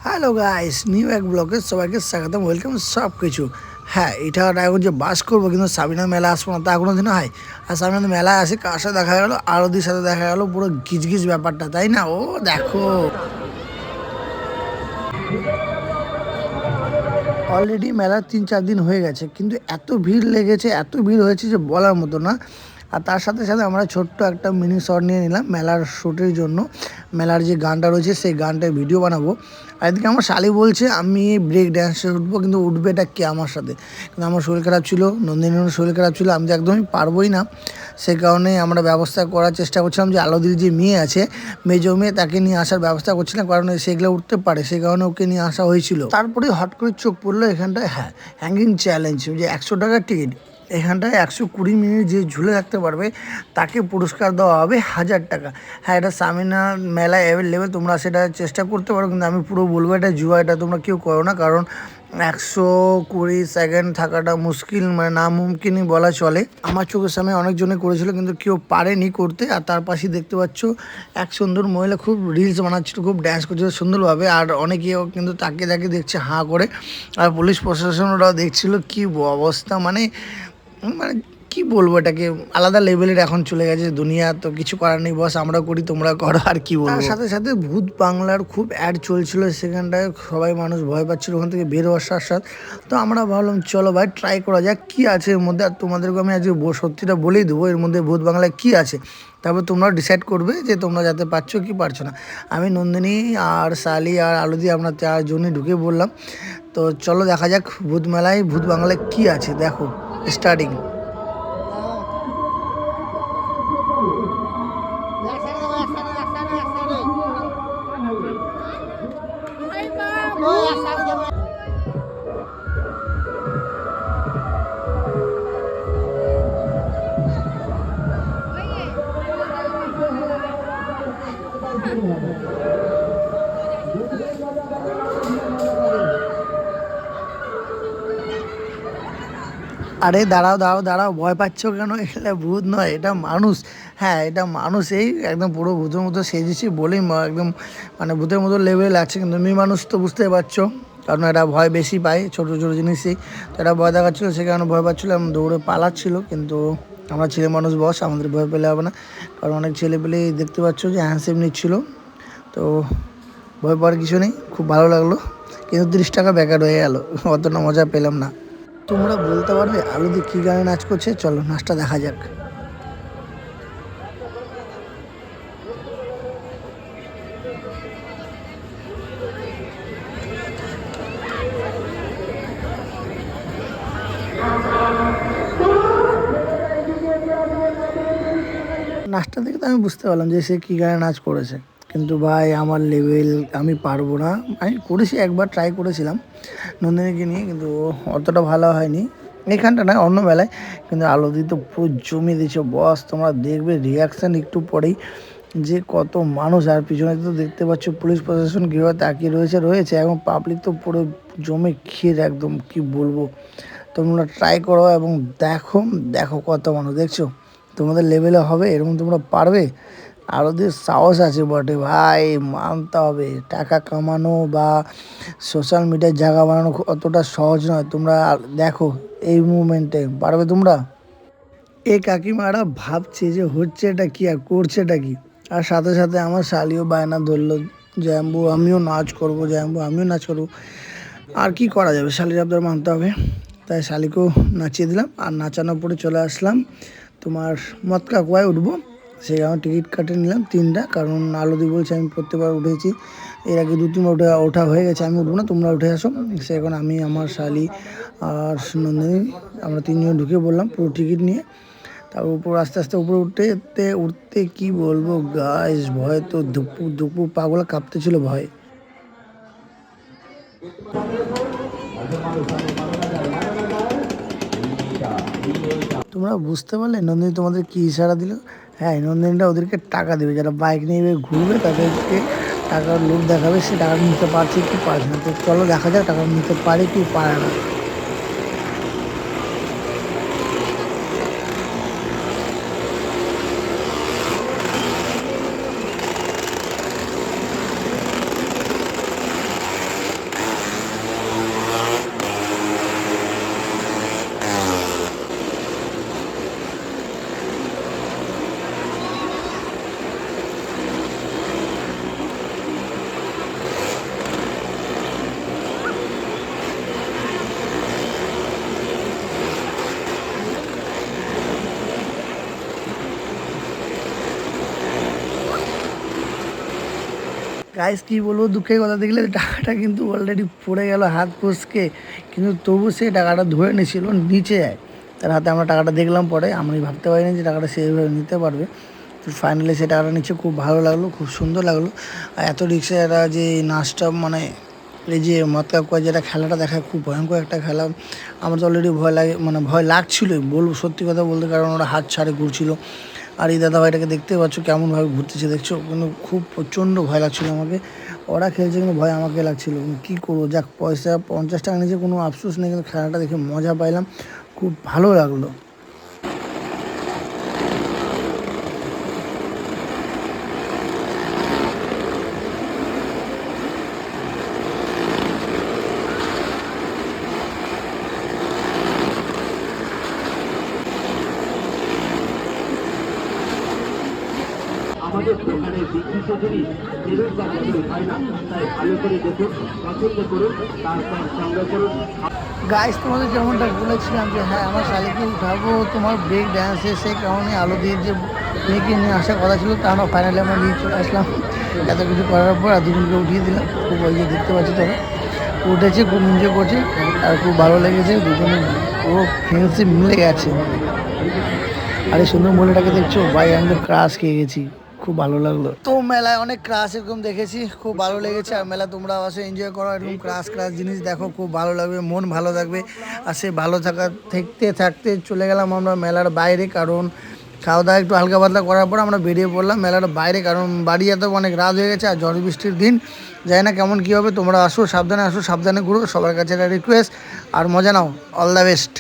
Hello guys, new এক ব্লগে সবাইকে স্বাগতম, ওয়েলকাম সব কিছু। হ্যাঁ, এটা এখন যে বাস করবো, কিন্তু সাবিনার মেলা আসবো না তা কোনো দিনও হয়। আর সাবিনার মেলায় আসে কার সাথে দেখা গেলো, আরতির সাথে দেখা গেলো, পুরো গিজগিজ ব্যাপারটা, তাই না? ও দেখো, অলরেডি মেলার 3-4 দিন হয়ে গেছে, কিন্তু এত ভিড় লেগেছে, এত ভিড় হয়েছে যে বলার মতো না। আর তার সাথে সাথে আমরা ছোট্ট একটা মিনি শট নিয়ে নিলাম মেলার শ্যুটের জন্য। মেলার যে গানটা রয়েছে সেই গানটার ভিডিও বানাবো। আর এদিকে আমার শালি বলছে আমি ব্রেক ড্যান্সে উঠবো, কিন্তু উঠবে এটা কে আমার সাথে? কিন্তু আমার শরীর খারাপ ছিল, নন্দিনীরও শরীর খারাপ ছিল, আমি তো একদমই পারবোই না। সেই কারণে আমরা ব্যবস্থা করার চেষ্টা করছিলাম যে আলোদির যে মেয়ে আছে, মেজো মেয়ে, তাকে নিয়ে আসার ব্যবস্থা করছিলাম, কারণ সেগুলো উঠতে পারে, সেই কারণে ওকে নিয়ে আসা হয়েছিল। তারপরে হট করে চোখ পড়লো এখানটায়, হ্যাঁ, হ্যাঙ্গিং চ্যালেঞ্জ, যে 100 টাকার টিকিট। এখানটায় 120 মিনিট যে ঝুলে থাকতে পারবে তাকে পুরস্কার দেওয়া হবে 1000 টাকা। হ্যাঁ, এটা সামিনা মেলায় অ্যাভেলেবেল, তোমরা সেটা চেষ্টা করতে পারো, কিন্তু আমি পুরো বলবো এটা জুয়া, এটা তোমরা কেউ করো না, কারণ 120 সেকেন্ড থাকাটা মুশকিল, মানে নামুমকিনই বলা চলে। আমার চোখের সামনে অনেকজনে করেছিল, কিন্তু কেউ পারেনি করতে। আর তার পাশে দেখতে পাচ্ছ এক সুন্দর মহিলা খুব রিলস বানাচ্ছিল, খুব ড্যান্স করছিল সুন্দরভাবে, আর অনেকেও কিন্তু তাকে তাকে দেখছে হাঁ করে। আর পুলিশ প্রশাসনরাও দেখছিল, কি অবস্থা, মানে মানে কি বলবো, এটাকে আলাদা লেভেলের এখন চলে গেছে দুনিয়া। তো কিছু করার নেই বস, আমরা করি তোমরা করো, আর কি বলবো। তার সাথে সাথে ভূত বাংলার খুব অ্যাড চলছিল সেখানটায়, সবাই মানুষ ভয় পাচ্ছিল ওখান থেকে বের হওয়ার সাথ সাথ। তো আমরা ভাবলাম চলো ভাই ট্রাই করা যাক কি আছে এর মধ্যে। আর তোমাদেরকে আমি আজকে সত্যিটা বলেই দেবো এর মধ্যে ভূত বাংলায় কি আছে। তারপর তোমরা ডিসাইড করবে যে তোমরা যাতে পারছো কি পারছো না। আমি নন্দিনী আর শালি আর আলুদি, আমরা 4জনই ঢুকে বললাম। তো চলো দেখা যাক ভূত মেলায় ভূত বাংলায় কি আছে, দেখো স্টার্টিং। আরে দাঁড়াও দাঁড়াও দাঁড়াও, ভয় পাচ্ছ কেন? এটা ভূত নয়, এটা মানুষ। হ্যাঁ, এটা মানুষ, এই একদম পুরো ভূতের মতো সেজেছি বলেই একদম মানে ভূতের মতো লেভেল লাগছে, কিন্তু মেয়ে মানুষ তো বুঝতেই পারছো, কারণ এরা ভয় বেশি পায় ছোটো ছোটো জিনিসেই। তো এরা ভয় দেখাচ্ছিলো, সে কারণে ভয় পাচ্ছিলো, এবং দৌড়ে পালাচ্ছিল। কিন্তু আমরা ছেলে মানুষ বস, আমাদের ভয় পেলে হবে না, কারণ অনেক ছেলে পেলে দেখতে পাচ্ছ যে হ্যান্ডসেপ নিচ্ছিল। তো ভয় পাওয়ার কিছু নেই, খুব ভালো লাগলো, কিন্তু 30 টাকা বেকার হয়ে গেল, অতটা মজা পেলাম না। তোমরা বলতে পারবে আলুদি কী গানে নাচ করছে? চলো নাচটা দেখা যাক। নাচটা দেখে তো আমি বুঝতে পারলাম যে সে কী গানে নাচ করেছে, কিন্তু ভাই আমার লেভেল, আমি পারবো না। আমি করেছি, একবার ট্রাই করেছিলাম নন্দিনীকে নিয়ে, কিন্তু অতটা ভালো হয়নি এখানটা না, অন্য বেলায়। কিন্তু আলুদি তো পুরো জমিয়ে দিয়েছে বস, তোমরা দেখবে রিয়াকশান একটু পরেই, যে কত মানুষ। আর পিছনে তো দেখতে পাচ্ছ পুলিশ প্রশাসন কীভাবে তাকিয়ে রয়েছে রয়েছে এবং পাবলিক তো পুরো জমে ক্ষীর একদম, কি বলবো। তোমরা ট্রাই করো এবং দেখো, দেখো কত মানুষ দেখছো, তোমাদের লেভেলে হবে এরকম, তোমরা পারবে। আর ওদের সাহস আছে বটে ভাই, মানতে হবে। টাকা কামানো বা সোশ্যাল মিডিয়ায় জায়গা বানানো অতটা সহজ নয়। তোমরা দেখো এই মুভমেন্টে পারবে তোমরা। এই কাকিমারা ভাবছে যে হচ্ছে এটা কি আর করছে এটা কি। আর সাথে সাথে আমার শালিও বায়না ধরলো, জ্যাম্বু আমিও নাচ করবো, জ্যাম্বু আমিও নাচ করবো। আর কি করা যাবে, শালির আবদার মানতে হবে। তাই শালিকেও নাচিয়ে দিলাম, আর নাচানোর পরে চলে আসলাম তোমার মতকা কুয়ায় উঠবো। সেই আমার টিকিট কাটে নিলাম 3টা, কারণ আলোদি বলছে আমি প্রত্যেকবার উঠেছি, এর আগে 2-3বার ওঠা হয়ে গেছে, আমি উঠবো না, তোমরা উঠে আসো। সে এখন আমি, আমার শালি আর নন্দিনী, আমরা 3জন ঢুকে বললাম পুরো টিকিট নিয়ে। তারপর উপর আস্তে আস্তে উপরে উঠতে উঠতে কি বলবো গাইস, ভয় তো ধুপু ধুপু পাগলা কাঁপতে ছিল ভয়। তোমরা বুঝতে পারলে নন্দিনী তোমাদের কি ইশারা দিল? হ্যাঁ, নন্দিনীটা ওদেরকে টাকা দেবে, যারা বাইক নিয়ে ঘুরবে তাদেরকে টাকার লোভ দেখাবে, সে টাকা নিতে পারছে কি পারছে না। তো চলো দেখা যাক টাকা নিতে পারে কি পারে না। গাইস কী বলবো, দুঃখের কথা, দেখলে টাকাটা কিন্তু অলরেডি পড়ে গেল হাত ফসকে, কিন্তু তবু সে টাকাটা ধরে নিয়েছিল নিচে যায়। তার হাতে আমরা টাকাটা দেখলাম পরে, আমি ভাবতে পারিনি যে টাকাটা সেইভাবে নিতে পারবে। তো ফাইনালি সে টাকাটা নিচ্ছে, খুব ভালো লাগলো, খুব সুন্দর লাগলো। আর এত রিক্সাটা যে নাচটা, মানে এই যে মতলব করে যেটা খেলাটা দেখায়, খুব ভয়ঙ্কর একটা খেলা। আমার তো অলরেডি ভয় লাগে, মানে ভয় লাগছিলোই বলবো, সত্যি কথা বলতে, কারণ ওরা হাত ছাড়ে ঘুরছিল। আর এই দাদাভাইটাকে দেখতে পাচ্ছ কেমনভাবে ঘুরতেছে, দেখছো, কিন্তু খুব প্রচণ্ড ভয় লাগছিলো আমাকে। ওরা খেলছে কিন্তু ভয় আমাকে লাগছিলো, কিন্তু কী করবো, যাক, পয়সা 50 টাকা নিয়েছে, কোনো আফসোস নেই, কিন্তু খেলাটা দেখে মজা পাইলাম, খুব ভালো লাগলো। আমাদের দোকানে বিক্রিত জিনিস ফেরত বা বদল হয় না, তাই ভালো করে দেখুন, পছন্দ করুন, তারপর সংগ্রহ করুন। গাইস তোমাদের যেমনটা বলেছিলাম যে হ্যাঁ আমার শালিকে উঠাবো তোমার ব্রেক ড্যান্সে, সেই কারণে আলো দিয়ে যে মেয়েকে নিয়ে আসার কথা ছিল, তা আমরা ফাইনালি আমরা নিয়ে চলে আসলাম। এত কিছু করার পর আর দুজনকে উঠিয়ে দিলাম, খুব ওই যে দেখতে পাচ্ছি তবে উঠেছে, খুব এনজয় করছে, আর খুব ভালো লেগেছে, দুজনে পুরো ফ্রেন্ডশিপ মিলে গেছে। আর এই সুন্দর মহিলাটাকে দেখছো ভাই, আমি তো ক্রাশ খেয়ে গেছি, খুব ভালো লাগলো। তো মেলায় অনেক ক্রাশ এরকম দেখেছি, খুব ভালো লেগেছে। আর মেলা তোমরা আসে এনজয় করো, এরকম ক্রাশ ক্রাশ জিনিস দেখো, খুব ভালো লাগবে, মন ভালো থাকবে। আর সে ভালো থাকা থাকতে থাকতে চলে গেলাম আমরা মেলার বাইরে, কারণ খাওয়া দাওয়া একটু হালকা পাতলা করার পর আমরা বেরিয়ে পড়লাম মেলার বাইরে, কারণ বাড়ি এত অনেক রাত হয়ে গেছে আর ঝড় বৃষ্টির দিন, জানি না কেমন কী হবে। তোমরা আসো সাবধানে ঘুরো, সবার কাছে একটা রিকোয়েস্ট, আর মজা নাও। All the best.